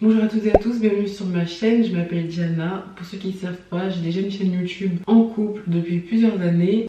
Bonjour à toutes et à tous, bienvenue sur ma chaîne, je m'appelle Diana. Pour ceux qui ne savent pas, j'ai déjà une chaîne YouTube en couple depuis plusieurs années,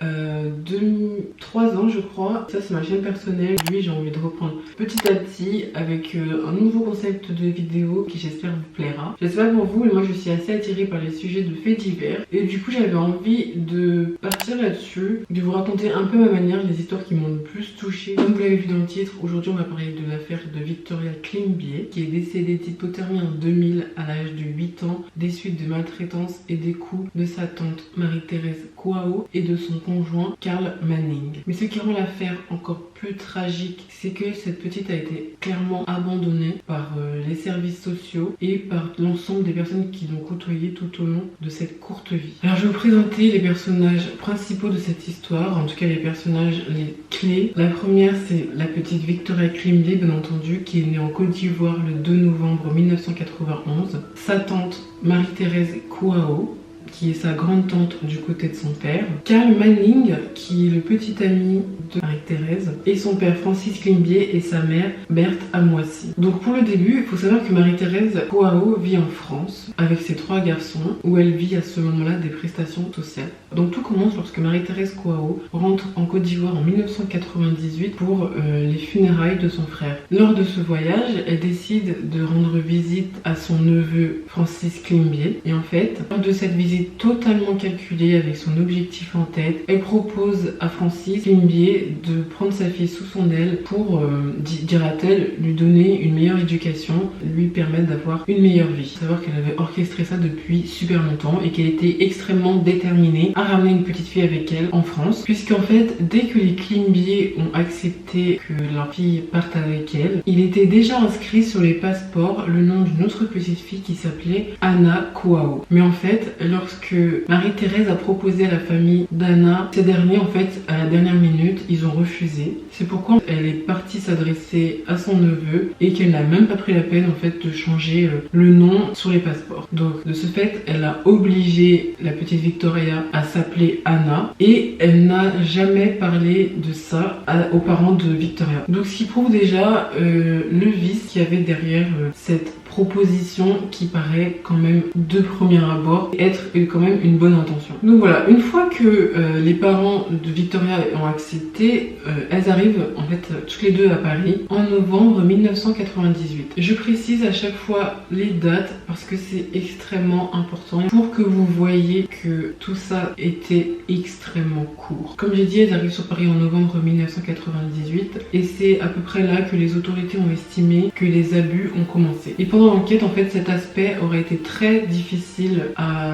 3 ans je crois. Ça c'est ma chaîne personnelle, lui j'ai envie de reprendre petit à petit avec un nouveau concept de vidéo qui j'espère vous plaira. J'espère pour vous, et moi je suis assez attirée par les sujets de faits divers. Et du coup j'avais envie de partir là-dessus, de vous raconter un peu à ma manière les histoires qui m'ont le plus touchée. Comme vous l'avez vu dans le titre, aujourd'hui on va parler de l'affaire de Victoria Klinkby qui est décédée d'hypothermie en 2000 à l'âge de 8 ans des suites de maltraitance et des coups de sa tante Marie-Thérèse Kouao et de son conjoint Karl Manning. Mais ce qui rend l'affaire encore plus tragique, c'est que cette petite a été clairement abandonnée par les services sociaux et par l'ensemble des personnes qui l'ont côtoyée tout au long de cette courte vie. Alors je vais vous présenter les personnages principaux de cette histoire, en tout cas les personnages les clés. La première c'est la petite Victoria Klinkby, bien entendu, qui est née en Côte d'Ivoire le 2 novembre 1991. Sa tante Marie-Thérèse Kouao, qui est sa grande tante du côté de son père, Karl Manning, qui est le petit ami de Marie-Thérèse, et son père Francis Klinkby et sa mère Berthe Amoissy. Donc pour le début, il faut savoir que Marie-Thérèse Kouao vit en France avec ses 3 garçons, où elle vit à ce moment-là des prestations sociales. Donc tout commence lorsque Marie-Thérèse Kouao rentre en Côte d'Ivoire en 1998 pour les funérailles de son frère. Lors de ce voyage, elle décide de rendre visite à son neveu Francis Klinkby, et en fait, lors de cette visite totalement calculée avec son objectif en tête, elle propose à Francis Klinkby de prendre sa fille sous son aile pour, dira-t-elle, lui donner une meilleure éducation, lui permettre d'avoir une meilleure vie. Il faut savoir qu'elle avait orchestré ça depuis super longtemps et qu'elle était extrêmement déterminée à ramener une petite fille avec elle en France, puisqu'en fait, dès que les Klinkby ont accepté que leur fille parte avec elle, il était déjà inscrit sur les passeports le nom d'une autre petite fille qui s'appelait Anna Kouao. Mais en fait, lorsque Marie-Thérèse a proposé à la famille d'Anna, ces derniers en fait à la dernière minute ils ont refusé. C'est pourquoi elle est partie s'adresser à son neveu et qu'elle n'a même pas pris la peine en fait de changer le nom sur les passeports. Donc de ce fait elle a obligé la petite Victoria à s'appeler Anna et elle n'a jamais parlé de ça aux parents de Victoria. Donc ce qui prouve déjà le vice qu'il y avait derrière cette proposition qui paraît quand même de premier abord être quand même une bonne intention. Donc voilà, une fois que les parents de Victoria ont accepté, elles arrivent en fait toutes les deux à Paris en novembre 1998. Je précise à chaque fois les dates parce que c'est extrêmement important pour que vous voyez que tout ça était extrêmement court. Comme j'ai dit, elles arrivent sur Paris en novembre 1998 et c'est à peu près là que les autorités ont estimé que les abus ont commencé. Et pendant l'enquête, en fait, cet aspect aurait été très difficile à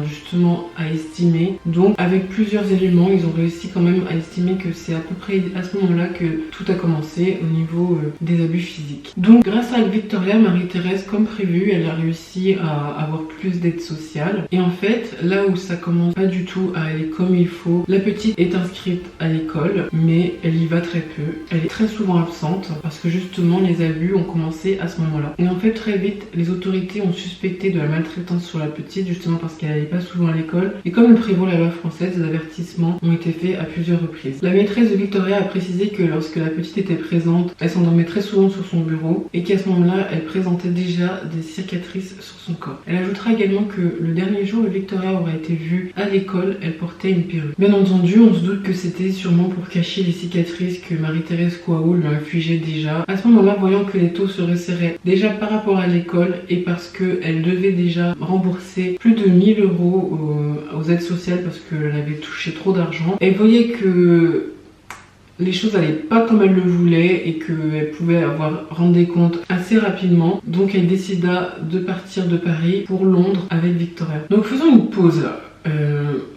justement à estimer. Donc avec plusieurs éléments, ils ont réussi quand même à estimer que c'est à peu près à ce moment-là que tout a commencé au niveau des abus physiques. Donc grâce à Victoria, Marie-Thérèse, comme prévu, elle a réussi à avoir plus d'aide sociale. Et en fait, là où ça commence pas du tout à aller comme il faut, la petite est inscrite à l'école, mais elle y va très peu. Elle est très souvent absente parce que justement les abus ont commencé à ce moment-là. Et en fait, très vite, les autorités ont suspecté de la maltraitance sur la petite, justement parce qu'elle n'allait pas souvent à l'école. Et comme le prévaut la loi française, des avertissements ont été faits à plusieurs reprises. La maîtresse de Victoria a précisé que lorsque la petite était présente, elle s'endormait très souvent sur son bureau et qu'à ce moment-là, elle présentait déjà des cicatrices sur son corps. Elle ajoutera également que le dernier jour où Victoria aurait été vue à l'école, elle portait une perruque. Bien entendu, on se doute que c'était sûrement pour cacher les cicatrices que Marie-Thérèse Kouao lui infligeait déjà. À ce moment-là, voyant que les taux se resserraient déjà par rapport à l'école et parce qu'elle devait déjà rembourser plus de 1000 € aux aides sociales parce qu'elle avait touché trop d'argent, elle voyait que les choses allaient pas comme elle le voulait et qu'elle pouvait rendre des comptes assez rapidement. Donc elle décida de partir de Paris pour Londres avec Victoria. Donc faisons une pause là.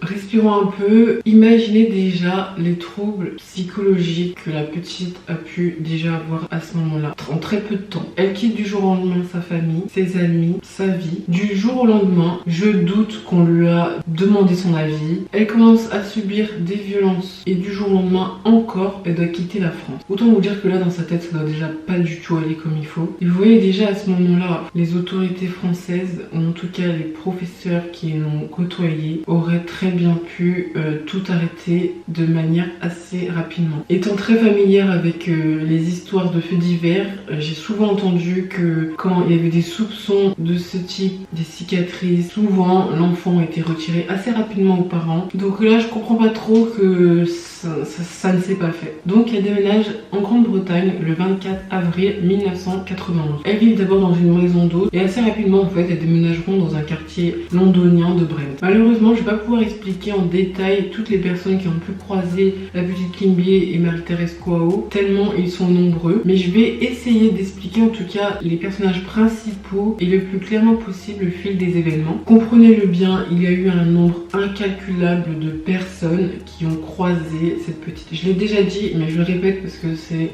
Respirons un peu, imaginez déjà les troubles psychologiques que la petite a pu déjà avoir à ce moment-là, en très peu de temps. Elle quitte du jour au lendemain sa famille, ses amis, sa vie. Du jour au lendemain, je doute qu'on lui a demandé son avis. Elle commence à subir des violences et du jour au lendemain encore, elle doit quitter la France. Autant vous dire que là dans sa tête, ça doit déjà pas du tout aller comme il faut. Et vous voyez déjà à ce moment-là, les autorités françaises, ou en tout cas les professeurs qui l'ont côtoyée, qui aurait très bien pu tout arrêter de manière assez rapidement. Étant très familière avec les histoires de faits divers, j'ai souvent entendu que quand il y avait des soupçons de ce type, des cicatrices, souvent l'enfant était retiré assez rapidement aux parents. Donc là je comprends pas trop que ça ne s'est pas fait. Donc elle déménage en Grande-Bretagne le 24 avril 1991. Elles vivent d'abord dans une maison d'hôte et assez rapidement en fait elles déménageront dans un quartier londonien de Brent. Malheureusement je vais pas pouvoir expliquer en détail toutes les personnes qui ont pu croiser la petite Kimberly et Marie-Thérèse Kouao tellement ils sont nombreux, mais je vais essayer d'expliquer en tout cas les personnages principaux et le plus clairement possible le fil des événements. Comprenez-le bien, il y a eu un nombre incalculable de personnes qui ont croisé cette petite. Je l'ai déjà dit mais je le répète parce que c'est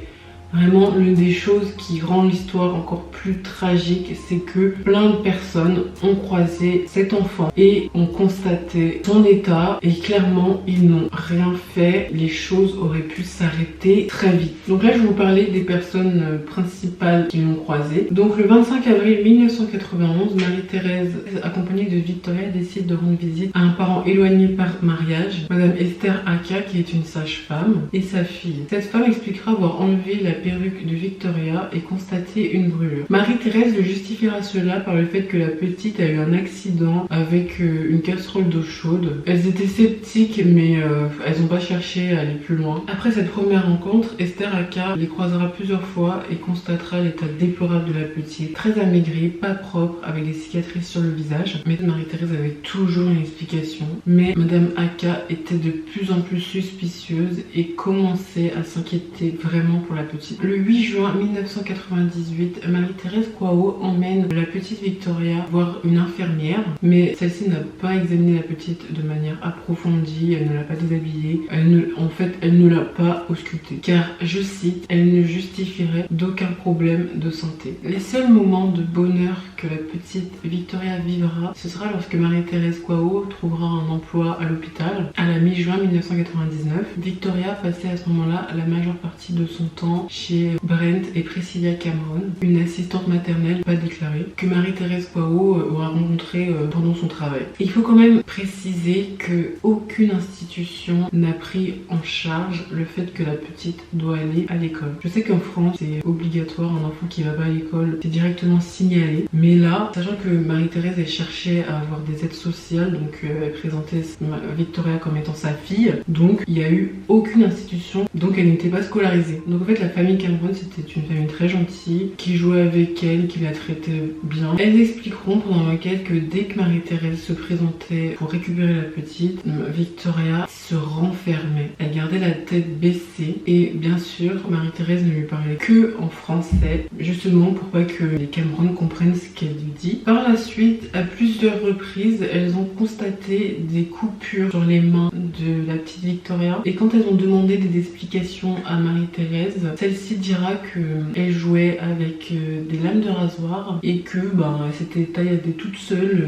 vraiment l'une des choses qui rend l'histoire encore plus tragique, c'est que plein de personnes ont croisé cet enfant et ont constaté son état et clairement ils n'ont rien fait. Les choses auraient pu s'arrêter très vite. Donc là je vais vous parler des personnes principales qui l'ont croisé. Donc le 25 avril 1991, Marie-Thérèse accompagnée de Victoria décide de rendre visite à un parent éloigné par mariage, Madame Esther Aka qui est une sage-femme, et sa fille. Cette femme expliquera avoir enlevé la perruque de Victoria et constaté une brûlure. Marie-Thérèse le justifiera cela par le fait que la petite a eu un accident avec une casserole d'eau chaude. Elles étaient sceptiques mais elles n'ont pas cherché à aller plus loin. Après cette première rencontre, Esther Aka les croisera plusieurs fois et constatera l'état déplorable de la petite, très amaigrie, pas propre, avec des cicatrices sur le visage. Mais Marie-Thérèse avait toujours une explication. Mais Madame Aka était de plus en plus suspicieuse et commençait à s'inquiéter vraiment pour la petite. Le 8 juin 1998, Marie-Thérèse Kouao emmène la petite Victoria voir une infirmière, mais celle-ci n'a pas examiné la petite de manière approfondie, elle ne l'a pas déshabillée, elle ne l'a pas auscultée, car, je cite, elle ne justifierait d'aucun problème de santé. Les seuls moments de bonheur que la petite Victoria vivra, ce sera lorsque Marie-Thérèse Kouao trouvera un emploi à l'hôpital. À la mi-juin 1999, Victoria passait à ce moment-là la majeure partie de son temps chez Brent et Priscilla Cameron, une assistante maternelle pas déclarée, que Marie-Thérèse Kouao aura rencontrée pendant son travail. Il faut quand même préciser que aucune institution n'a pris en charge le fait que la petite doit aller à l'école. Je sais qu'en France c'est obligatoire, un enfant qui va pas à l'école c'est directement signalé, mais là, sachant que Marie-Thérèse elle cherchait à avoir des aides sociales, donc elle présentait Victoria comme étant sa fille, donc il n'y a eu aucune institution, donc elle n'était pas scolarisée. Donc en fait la famille Cameron c'était une famille très gentille qui jouait avec elle, qui la traitait bien. Elles expliqueront pendant l'enquête que dès que Marie-Thérèse se présentait pour récupérer la petite, Victoria se renfermait. Elle gardait la tête baissée et bien sûr Marie-Thérèse ne lui parlait que en français, justement pour pas que les Cameron comprennent ce qu'elle lui dit. Par la suite, à plusieurs reprises, elles ont constaté des coupures sur les mains de la petite Victoria et quand elles ont demandé des explications à Marie-Thérèse, celle-ci dira qu'elle jouait avec des lames de rasoir et que elle s'était tailladée toute seule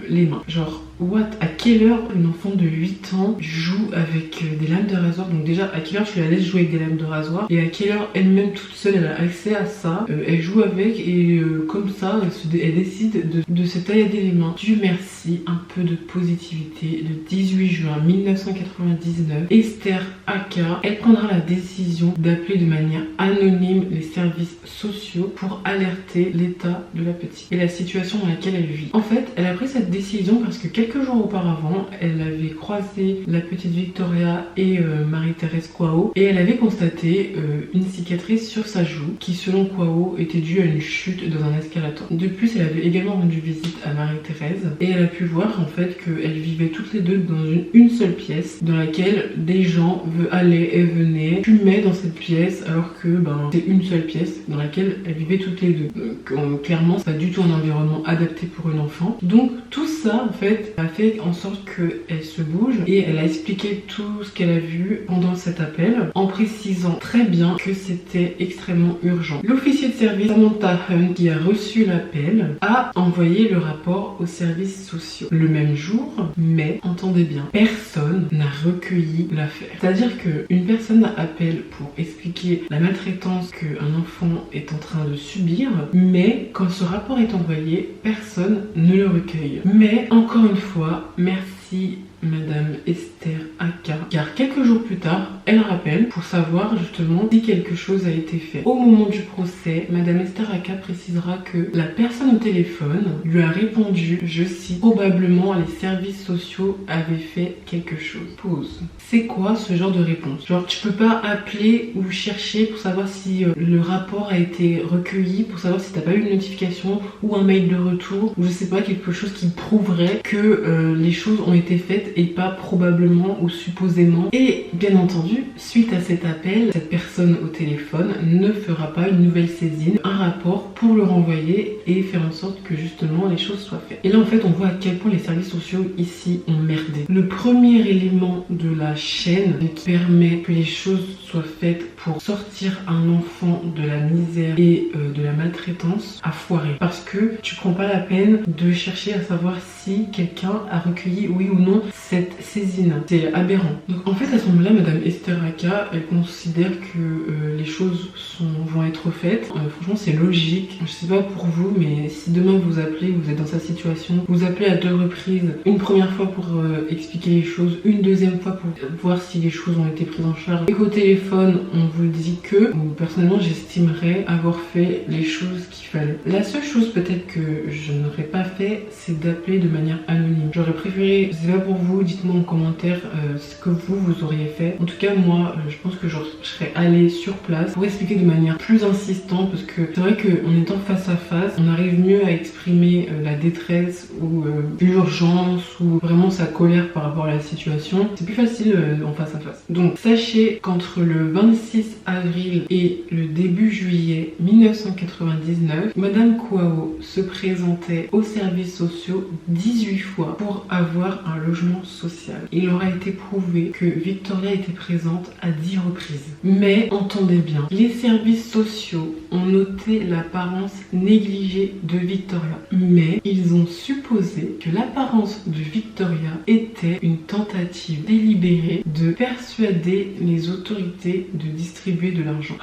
les mains. Genre, what? À quelle heure une enfant de 8 ans joue avec des lames de rasoir? Donc déjà, à quelle heure tu la laisses jouer avec des lames de rasoir? Et à quelle heure elle-même toute seule, elle a accès à ça? Elle joue avec et comme ça, elle décide de se taillader les mains. Dieu merci, un peu de positivité. Le 18 juin 1999, Esther Aka, elle prendra la décision d'appeler de manière anonyme les services sociaux pour alerter l'état de la petite et la situation dans laquelle elle vit. En fait, elle a pris cette décision parce que quelques jours auparavant, elle avait croisé la petite Victoria et Marie-Thérèse Kouao et elle avait constaté une cicatrice sur sa joue qui, selon Kouao, était due à une chute dans un escalator. De plus, elle avait également rendu visite à Marie-Thérèse et elle a pu voir en fait qu'elles vivaient toutes les deux dans une seule pièce dans laquelle des gens allaient et venaient, fumaient dans cette pièce alors que c'est une seule pièce dans laquelle elles vivaient toutes les deux. Donc clairement, c'est pas du tout un environnement adapté pour une enfant. Donc tout ça en fait a fait en sorte qu'elle se bouge et elle a expliqué tout ce qu'elle a vu pendant cet appel en précisant très bien que c'était extrêmement urgent. L'officier de service Samantha Hunt qui a reçu l'appel a envoyé le rapport aux services sociaux le même jour, mais entendez bien, personne n'a recueilli l'affaire. C'est-à-dire qu'une personne appelle pour expliquer la maltraitance qu'un enfant est en train de subir, mais quand ce rapport est envoyé, personne ne le recueille. Mais encore une fois, merci Madame Esther Aka, car quelques jours plus tard, elle rappelle pour savoir justement si quelque chose a été fait. Au moment du procès, Madame Esther Aka précisera que la personne au téléphone lui a répondu, je cite, probablement les services sociaux avaient fait quelque chose. Pause. C'est quoi ce genre de réponse? Genre tu peux pas appeler ou chercher pour savoir si le rapport a été recueilli, pour savoir si t'as pas eu une notification ou un mail de retour, ou je sais pas, quelque chose qui prouverait que les choses ont été faites et pas probablement ou supposément. Et bien entendu, suite à cet appel, cette personne au téléphone ne fera pas une nouvelle saisine, un rapport pour le renvoyer et faire en sorte que justement les choses soient faites. Et là en fait on voit à quel point les services sociaux ici ont merdé. Le premier élément de la chaîne qui permet que les choses soient faites pour sortir un enfant de la misère et de la maltraitance a foiré, parce que tu prends pas la peine de chercher à savoir si quelqu'un a recueilli oui ou non cette saisine. C'est aberrant. Donc en fait à ce moment-là, Madame Esther Aka, elle considère que les choses vont être faites. Franchement c'est logique. Je sais pas pour vous, mais si demain vous appelez, vous êtes dans sa situation, vous appelez à 2 reprises, une première fois pour expliquer les choses, une deuxième fois pour voir si les choses ont été prises en charge, et qu'au téléphone on vous dit que, personnellement j'estimerais avoir fait les choses qu'il fallait. La seule chose peut-être que je n'aurais pas fait, c'est d'appeler de manière anonyme. J'aurais préféré, je sais pas pour vous, dites-moi en commentaire ce que vous auriez fait. En tout cas moi je pense que je serais allée sur place pour expliquer de manière plus insistante, parce que c'est vrai qu'en étant face à face, on arrive mieux à exprimer la détresse ou l'urgence ou vraiment sa colère par rapport à la situation. C'est plus facile en face à face. Donc sachez qu'entre le 26 avril et le début juillet 1999, Madame Kouao se présentait aux services sociaux 18 fois pour avoir un logement social. Il aura été prouvé que Victoria était présente à 10 reprises. Mais entendez bien, les services sociaux ont noté l'apparence négligée de Victoria, mais ils ont supposé que l'apparence de Victoria était une tentative délibérée de persuader les autorités de distribuer de l'argent.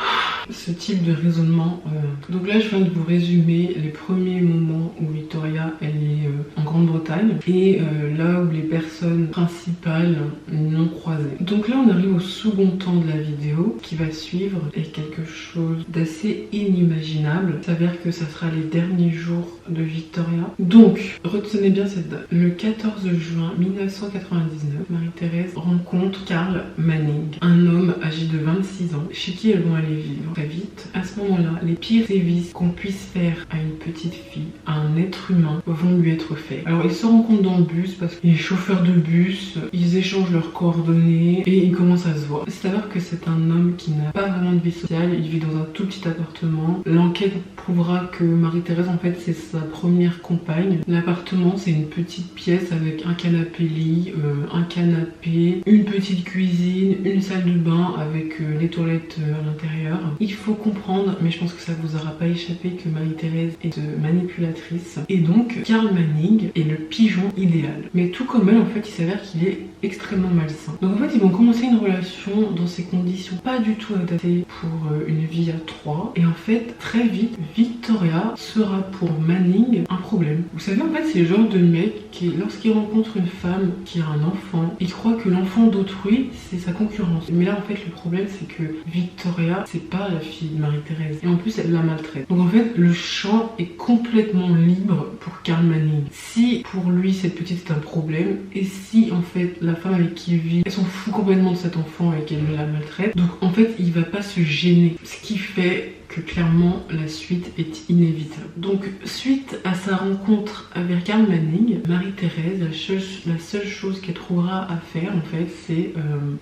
Ce type de raisonnement. Donc là je viens de vous résumer les premiers moments où Victoria elle est en Grande-Bretagne et là où les personnes principales l'ont croisée. Donc là on arrive au second temps de la vidéo qui va suivre, et quelque chose d'assez inimaginable. Il s'avère que ça sera les derniers jours de Victoria. Donc retenez bien cette date. Le 14 juin 1999, Marie-Thérèse rencontre Carl Manning, un homme âgé de 26 ans chez qui elles vont aller vivre très vite. À ce moment-là, les pires sévices qu'on puisse faire à une petite fille, à un être humain, vont lui être faits. Alors ils se rencontrent dans le bus parce que les chauffeurs de bus, ils échangent leurs coordonnées et ils commencent à se voir. C'est à dire que c'est un homme qui n'a pas vraiment de vie sociale, il vit dans un tout petit appartement. L'enquête prouvera que Marie-Thérèse en fait c'est sa première compagne. L'appartement c'est une petite pièce avec un canapé lit, un canapé, une petite cuisine, une salle de bain avec les toilettes à l'intérieur. Il faut comprendre, mais je pense que ça vous aura pas échappé, que Marie-Thérèse est manipulatrice et donc Carl Manning est le pigeon idéal. Mais tout comme elle en fait il s'avère qu'il est extrêmement malsain. Donc en fait ils vont commencer une relation dans ces conditions pas du tout adaptées pour une vie à 3, et en fait très vite Victoria sera pour Manning un problème. Vous savez en fait c'est le genre de mec qui lorsqu'il rencontre une femme qui a un enfant, il croit que l'enfant d'autrui c'est sa concurrence. Mais là en fait le problème c'est que Victoria c'est pas la fille de Marie-Thérèse et en plus elle la maltraite. Donc en fait le champ est complètement libre pour Carl Manning. Si pour lui cette petite c'est un problème, et si en fait la femme avec qui il vit elle s'en fout complètement de cet enfant et qu'elle la maltraite, donc en fait il va pas se gêner, ce qui fait que clairement la suite est inévitable. Donc suite à sa rencontre avec Carl Manning, Marie-Thérèse, la seule chose qu'elle trouvera à faire en fait c'est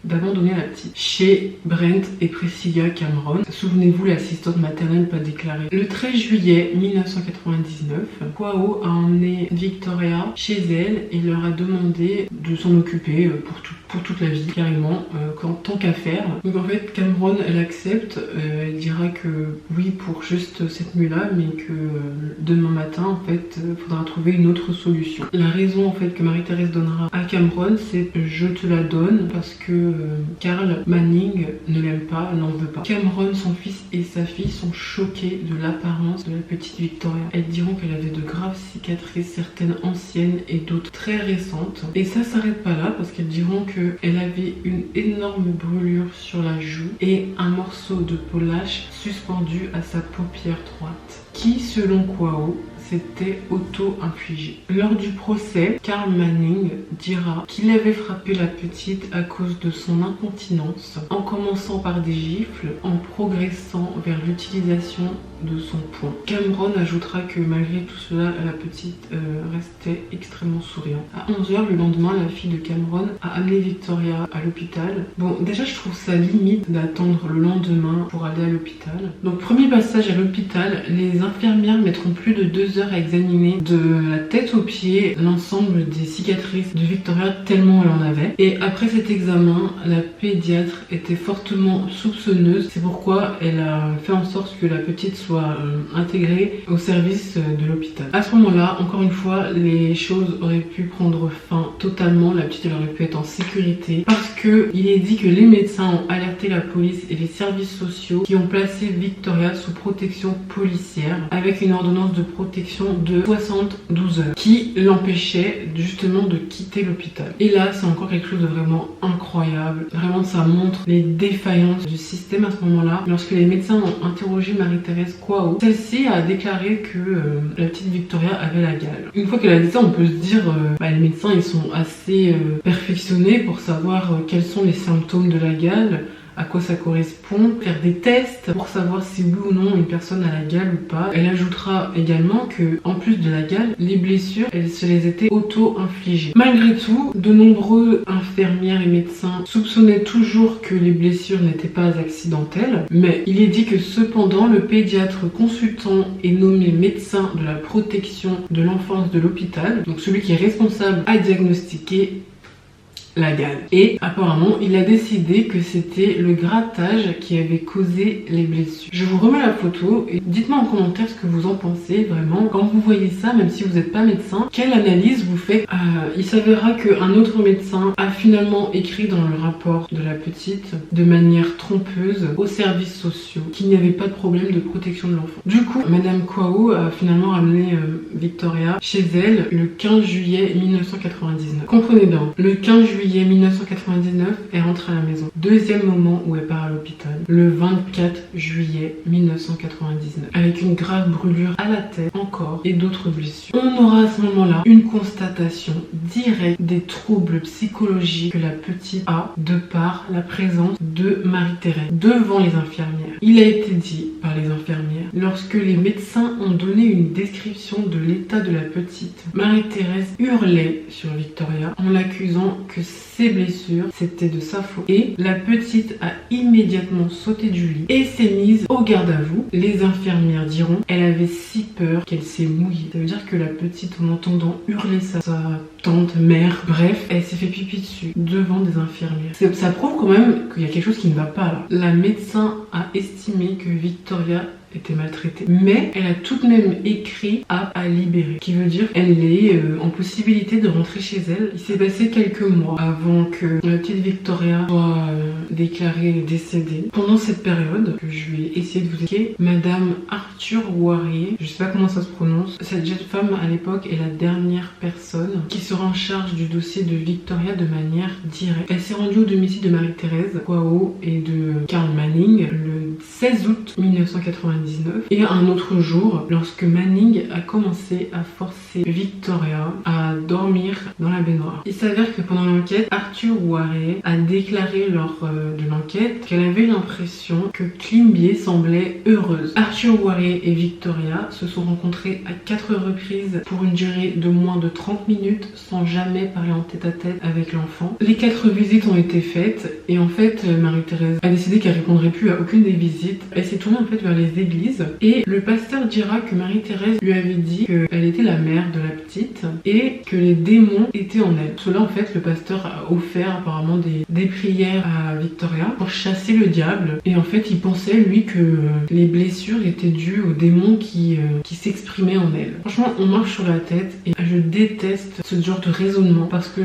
d'abandonner la petite chez Brent et Priscilla Cameron. Souvenez-vous, l'assistante maternelle pas déclarée. Le 13 juillet 1999, Kouao a emmené Victoria chez elle et leur a demandé de s'en occuper pour toute la vie carrément, tant qu'à faire. Donc en fait Cameron elle accepte, elle dira que oui pour juste cette nuit-là, mais que demain matin en fait faudra trouver une autre solution. La raison en fait que Marie-Thérèse donnera à Cameron, c'est je te la donne parce que Carl Manning ne l'aime pas, n'en veut pas. Cameron, son fils et sa fille sont choqués de l'apparence de la petite Victoria. Elles diront qu'elle avait de graves cicatrices, certaines anciennes et d'autres très récentes. Et ça s'arrête pas là parce qu'elles diront qu'elle avait une énorme brûlure sur la joue et un morceau de peau lâche suspendu à sa paupière droite, qui selon Quao s'était auto-infligé. Lors du procès, Carl Manning dira qu'il avait frappé la petite à cause de son incontinence, en commençant par des gifles, en progressant vers l'utilisation de son poing. Cameron ajoutera que malgré tout cela, la petite restait extrêmement souriante. À 11h le lendemain, la fille de Cameron a amené Victoria à l'hôpital. Bon, déjà je trouve ça limite d'attendre le lendemain pour aller à l'hôpital. Donc premier passage à l'hôpital, les infirmières mettront plus de 2 heures à examiner de la tête aux pieds l'ensemble des cicatrices de Victoria tellement elle en avait. Et après cet examen, la pédiatre était fortement soupçonneuse. C'est pourquoi elle a fait en sorte que la petite soit intégrée au service de l'hôpital. À ce moment-là, encore une fois, les choses auraient pu prendre fin totalement. La petite elle aurait pu être en sécurité parce que il est dit que les médecins ont alerté la police et les services sociaux qui ont placé Victoria sous protection policière avec une ordonnance de protection de 72 heures qui l'empêchait justement de quitter l'hôpital. Et là, c'est encore quelque chose de vraiment incroyable. Vraiment, ça montre les défaillances du système à ce moment-là. Lorsque les médecins ont interrogé Marie-Thérèse Quao, celle-ci a déclaré que la petite Victoria avait la gale. Une fois qu'elle a dit ça, on peut se dire les médecins ils sont assez perfectionnés pour savoir quels sont les symptômes de la gale, à quoi ça correspond, faire des tests pour savoir si oui ou non une personne a la gale ou pas. Elle ajoutera également que en plus de la gale, les blessures, elles se les étaient auto-infligées. Malgré tout, de nombreux infirmières et médecins soupçonnaient toujours que les blessures n'étaient pas accidentelles, mais il est dit que cependant le pédiatre consultant est nommé médecin de la protection de l'enfance de l'hôpital, donc celui qui est responsable à diagnostiquer la gale. Et apparemment, il a décidé que c'était le grattage qui avait causé les blessures. Je vous remets la photo et dites-moi en commentaire ce que vous en pensez vraiment. Quand vous voyez ça, même si vous n'êtes pas médecin, quelle analyse vous faites? Il s'avérera qu'un autre médecin a finalement écrit dans le rapport de la petite, de manière trompeuse, aux services sociaux, qu'il n'y avait pas de problème de protection de l'enfant. Du coup, Madame Quao a finalement ramené Victoria chez elle le 15 juillet 1999. Comprenez bien, le 15 juillet 1999, elle rentre à la maison. Deuxième moment où elle part à l'hôpital, le 24 juillet 1999, avec une grave brûlure à la tête encore et d'autres blessures. On aura à ce moment-là une constatation directe des troubles psychologiques que la petite a de par la présence de Marie-Thérèse devant les infirmières. Il a été dit par les infirmières, lorsque les médecins ont donné une description de l'état de la petite, Marie-Thérèse hurlait sur Victoria en l'accusant que ses blessures c'était de sa faute, et la petite a immédiatement sauté du lit et s'est mise au garde à vous. Les infirmières diront elle avait si peur qu'elle s'est mouillée. Ça veut dire que la petite, en entendant hurler sa tante, mère, bref, elle s'est fait pipi dessus devant des infirmières. Ça prouve quand même qu'il y a quelque chose qui ne va pas là. La médecin a estimé que Victoria était maltraitée, mais elle a tout de même écrit à libérer, qui veut dire elle est en possibilité de rentrer chez elle. Il s'est passé quelques mois avant que la petite Victoria soit déclarée décédée. Pendant cette période que je vais essayer de vous expliquer, Madame Arthur Warrier, je sais pas comment ça se prononce, cette jeune femme à l'époque est la dernière personne qui sera en charge du dossier de Victoria de manière directe. Elle s'est rendue au domicile de Marie-Thérèse Quao et de Carl Manning le 16 août 1999. Et un autre jour, lorsque Manning a commencé à forcer Victoria à dormir dans la baignoire. Il s'avère que pendant l'enquête, Arthur Warrier a déclaré lors de l'enquête qu'elle avait l'impression que Climbié semblait heureuse. Arthur Warrier et Victoria se sont rencontrés à 4 reprises pour une durée de moins de 30 minutes sans jamais parler en tête-à-tête avec l'enfant. Les 4 visites ont été faites et en fait Marie-Thérèse a décidé qu'elle répondrait plus à aucune des visites. Elle s'est tournée en fait vers les églises l'église et le pasteur dira que Marie-Thérèse lui avait dit qu'elle était la mère de la petite et que les démons étaient en elle. Cela en fait le pasteur a offert apparemment des prières à Victoria pour chasser le diable et en fait il pensait lui que les blessures étaient dues aux démons qui s'exprimaient en elle. Franchement on marche sur la tête et je déteste ce genre de raisonnement parce que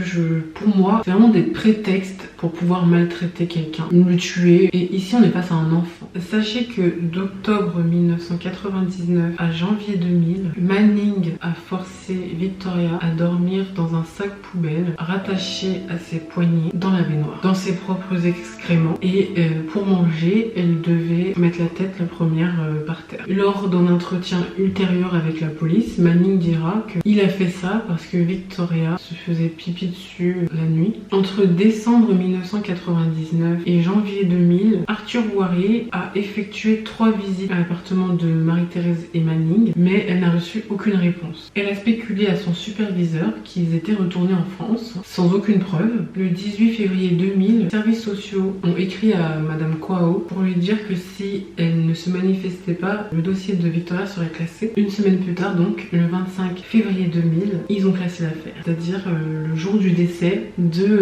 pour moi c'est vraiment des prétextes pour pouvoir maltraiter quelqu'un, le tuer, et ici on est face à un enfant. Sachez que d'octobre 1999 à janvier 2000, Manning a forcé Victoria à dormir dans un sac poubelle rattaché à ses poignets dans la baignoire, dans ses propres excréments, et pour manger, elle devait mettre la tête la première par terre. Lors d'un entretien ultérieur avec la police, Manning dira qu'il a fait ça parce que Victoria se faisait pipi dessus la nuit. Entre décembre 1999 et janvier 2000, Arthur Waré a effectué 3 visites à l'appartement de Marie-Thérèse et Manning, mais elle n'a reçu aucune réponse. Elle a spéculé à son superviseur qu'ils étaient retournés en France, sans aucune preuve. Le 18 février 2000, les services sociaux ont écrit à Madame Kwao pour lui dire que si elle ne se manifestait pas, le dossier de Victoria serait classé. Une semaine plus tard, donc le 25 février 2000, ils ont classé l'affaire, c'est-à-dire le jour du décès de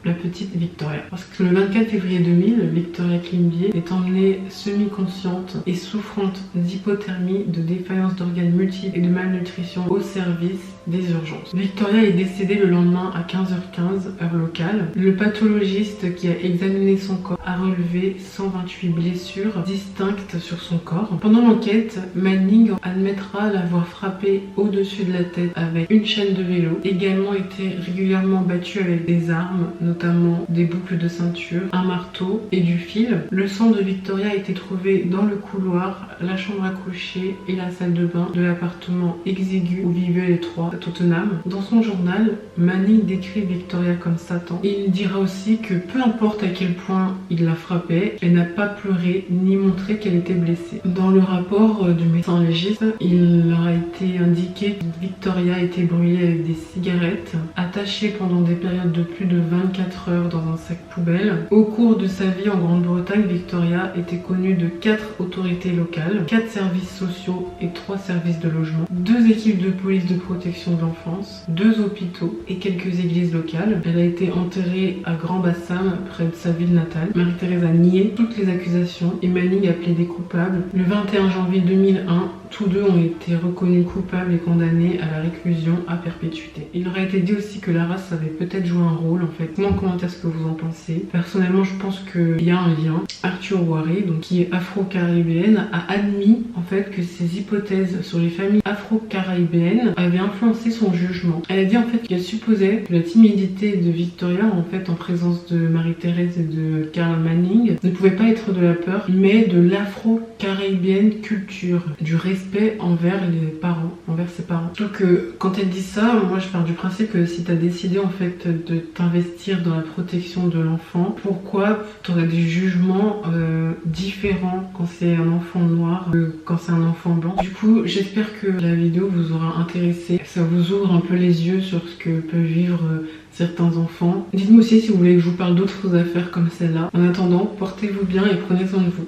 la petite Victoria. Parce que le 24 février 2000, Victoria Climbié est emmenée semi-consciente et souffrante d'hypothermie, de défaillance d'organes multiples et de malnutrition au service des urgences. Victoria est décédée le lendemain à 15h15 heure locale. Le pathologiste qui a examiné son corps a relevé 128 blessures distinctes sur son corps. Pendant l'enquête, Manning admettra l'avoir frappé au-dessus de la tête avec une chaîne de vélo, également été régulièrement battue avec des armes, notamment des boucles de ceinture, un marteau et du fil. Le sang de Victoria a été trouvé dans le couloir, la chambre à coucher et la salle de bain de l'appartement exigu où vivaient les trois à Tottenham. Dans son journal, Manning décrit Victoria comme Satan. Il dira aussi que peu importe à quel point il la frappait, elle n'a pas pleuré ni montré qu'elle était blessée. Dans le rapport du médecin légiste, il leur a été indiqué que Victoria était brûlée avec des cigarettes, attachée pendant des périodes de plus de 24 heures dans un sac poubelle. Au cours de sa vie en Grande-Bretagne, Victoria était connue de 4 autorités locales, 4 services sociaux et 3 services de logement, 2 équipes de police de protection de l'enfance, 2 hôpitaux et quelques églises locales. Elle a été enterrée à Grand Bassam, près de sa ville natale. Marie-Thérèse a nié toutes les accusations et Manning a plaidé coupable. Le 21 janvier 2001, tous deux ont été reconnus coupables et condamnés à la réclusion à perpétuité. Il aurait été dit aussi que la race avait peut-être joué un rôle en fait. Moi en commentaire ce que vous en pensez. Personnellement je pense qu'il y a un lien. Arthur Waré, donc qui est afro-caribéenne, a admis en fait que ses hypothèses sur les familles afro-caribéennes avaient influencé son jugement. Elle a dit en fait qu'elle supposait que la timidité de Victoria en fait en présence de Marie-Thérèse et de Carl Manning ne pouvait pas être de la peur mais de l'afro-caribéenne culture, du respect envers les parents, envers ses parents. Donc quand elle dit ça, moi je pars du principe que si tu as décidé en fait de t'investir dans la protection de l'enfant, pourquoi tu aurais des jugements différents quand c'est un enfant noir que quand c'est un enfant blanc. Du coup j'espère que la vidéo vous aura intéressé, ça vous ouvre un peu les yeux sur ce que peuvent vivre certains enfants. Dites-moi aussi si vous voulez que je vous parle d'autres affaires comme celle-là. En attendant, portez-vous bien et prenez soin de vous.